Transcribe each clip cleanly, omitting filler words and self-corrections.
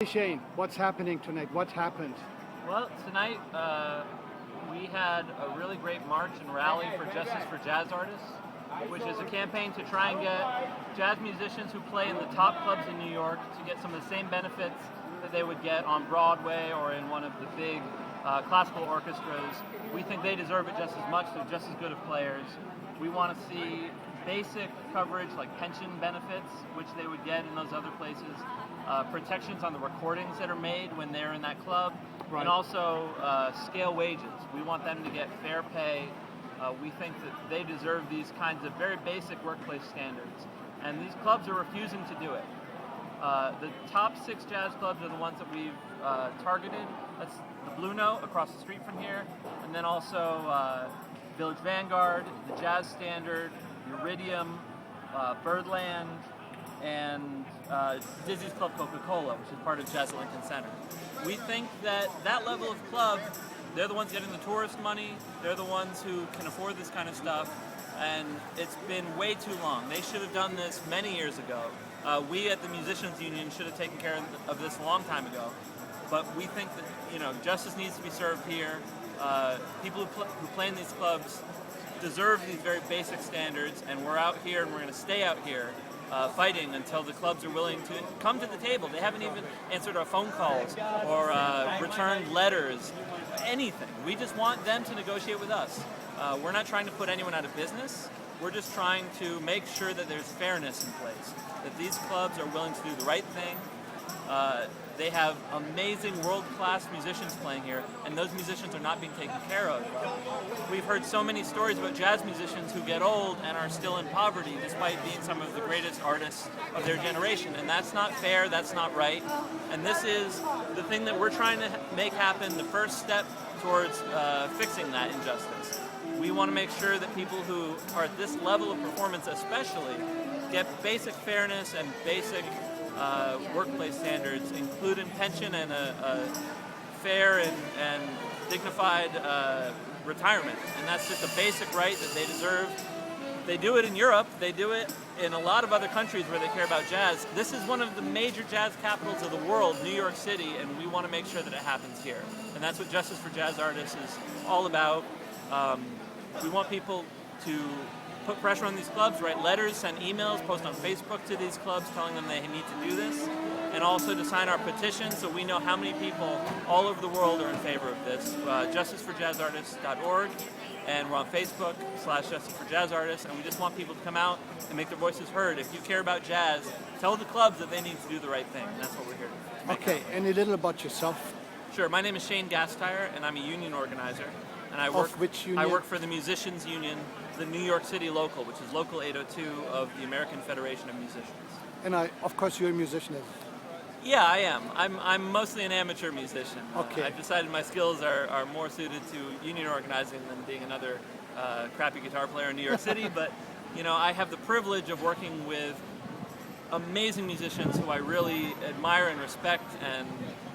Shane, what's happening tonight? What happened? Well, tonight we had a really great march and rally for Justice for Jazz Artists, which is a campaign to try and get jazz musicians who play in the top clubs in New York to get some of the same benefits that they would get on Broadway or in one of the big classical orchestras. We think they deserve it just as much. They're just as good of players. We want to see basic coverage like pension benefits, which they would get in those other places, protections on the recordings that are made when they're in that club, right. And also scale wages. We want them to get fair pay. We think that they deserve these kinds of very basic workplace standards, and these clubs are refusing to do it. The top 6 jazz clubs are the ones that we've targeted. That's the Blue Note across the street from here, and then also Village Vanguard, the Jazz Standard, Iridium, Birdland, and Dizzy's Club Coca-Cola, which is part of Jazz at Lincoln Center. We think that that level of club, they're the ones getting the tourist money, they're the ones who can afford this kind of stuff, and it's been way too long. They should have done this many years ago. We at the Musicians Union should have taken care of this a long time ago, but we think that justice needs to be served here. People who play in these clubs deserve these very basic standards, and we're out here and we're going to stay out here fighting until the clubs are willing to come to the table. They haven't even answered our phone calls or returned letters, anything. We just want them to negotiate with us. We're not trying to put anyone out of business. We're just trying to make sure that there's fairness in place, that these clubs are willing to do the right thing. They have amazing world-class musicians playing here, and those musicians are not being taken care of. We've heard so many stories about jazz musicians who get old and are still in poverty despite being some of the greatest artists of their generation, and that's not fair, that's not right. And this is the thing that we're trying to make happen, the first step towards fixing that injustice. We want to make sure that people who are at this level of performance especially get basic fairness and basic workplace standards, including pension and a fair and dignified retirement. And that's just a basic right that they deserve. They do it in Europe. They do it in a lot of other countries where they care about jazz. This is one of the major jazz capitals of the world, New York City, and we want to make sure that it happens here. And that's what Justice for Jazz Artists is all about. We want people to put pressure on these clubs, write letters, send emails, post on Facebook to these clubs telling them they need to do this, and also to sign our petition so we know how many people all over the world are in favor of this. justiceforjazzartists.org, and we're on Facebook /Justice for Jazz Artists, and we just want people to come out and make their voices heard. If you care about jazz, tell the clubs that they need to do the right thing, and that's what we're here to make. Okay, and a little about yourself. Sure, my name is Shane Gasteyer, and I'm a union organizer. And I which union? I work for the Musicians Union, the New York City local, which is Local 802 of the American Federation of Musicians. And of course, you're a musician. Yeah, I am. I'm mostly an amateur musician. Okay. I've decided my skills are more suited to union organizing than being another crappy guitar player in New York City. But I have the privilege of working with amazing musicians who I really admire and respect, and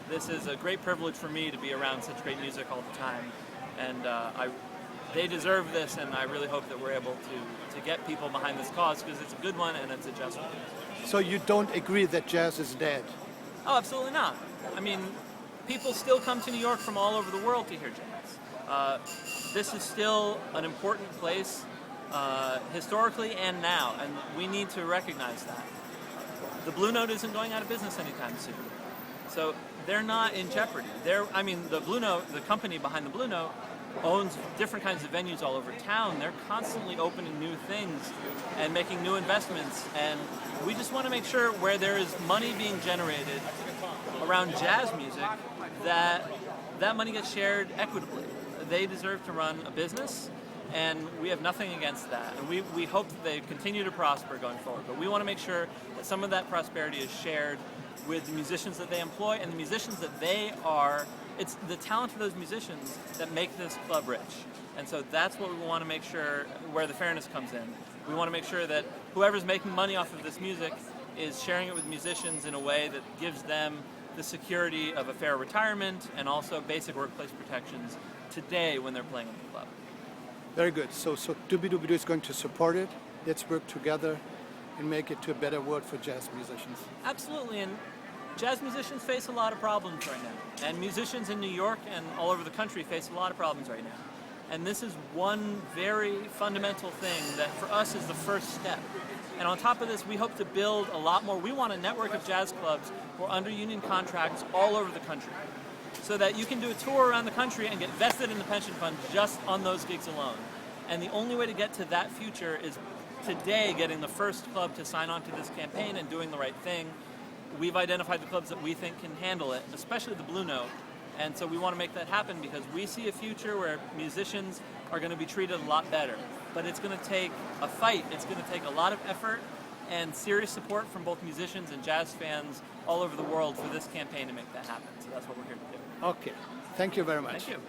this is a great privilege for me to be around such great music all the time. And they deserve this, and I really hope that we're able to get people behind this cause because it's a good one and it's a just one. So you don't agree that jazz is dead? Oh, absolutely not. I mean, people still come to New York from all over the world to hear jazz. This is still an important place historically and now, and we need to recognize that. The Blue Note isn't going out of business anytime soon. So they're not in jeopardy. The Blue Note, the company behind the Blue Note, owns different kinds of venues all over town. They're constantly opening new things and making new investments. And we just want to make sure where there is money being generated around jazz music, that money gets shared equitably. They deserve to run a business, and we have nothing against that. And we hope that they continue to prosper going forward. But we want to make sure that some of that prosperity is shared with the musicians that they employ and the musicians that they are. It's the talent of those musicians that make this club rich. And so that's what we want to make sure, where the fairness comes in. We want to make sure that whoever's making money off of this music is sharing it with musicians in a way that gives them the security of a fair retirement and also basic workplace protections today when they're playing in the club. Very good. So Doobie-Doobie is going to support it. Let's work together and make it to a better world for jazz musicians. Absolutely, and Jazz musicians face a lot of problems right now, and musicians in New York and all over the country face a lot of problems right now. And this is one very fundamental thing that for us is the first step. And on top of this, we hope to build a lot more. We want a network of jazz clubs who are under union contracts all over the country, so that you can do a tour around the country and get vested in the pension fund just on those gigs alone. And the only way to get to that future is today getting the first club to sign on to this campaign and doing the right thing. We've identified the clubs that we think can handle it, especially the Blue Note. And so we want to make that happen because we see a future where musicians are going to be treated a lot better. But it's going to take a fight. It's going to take a lot of effort and serious support from both musicians and jazz fans all over the world for this campaign to make that happen. So that's what we're here to do. Okay. Thank you very much. Thank you.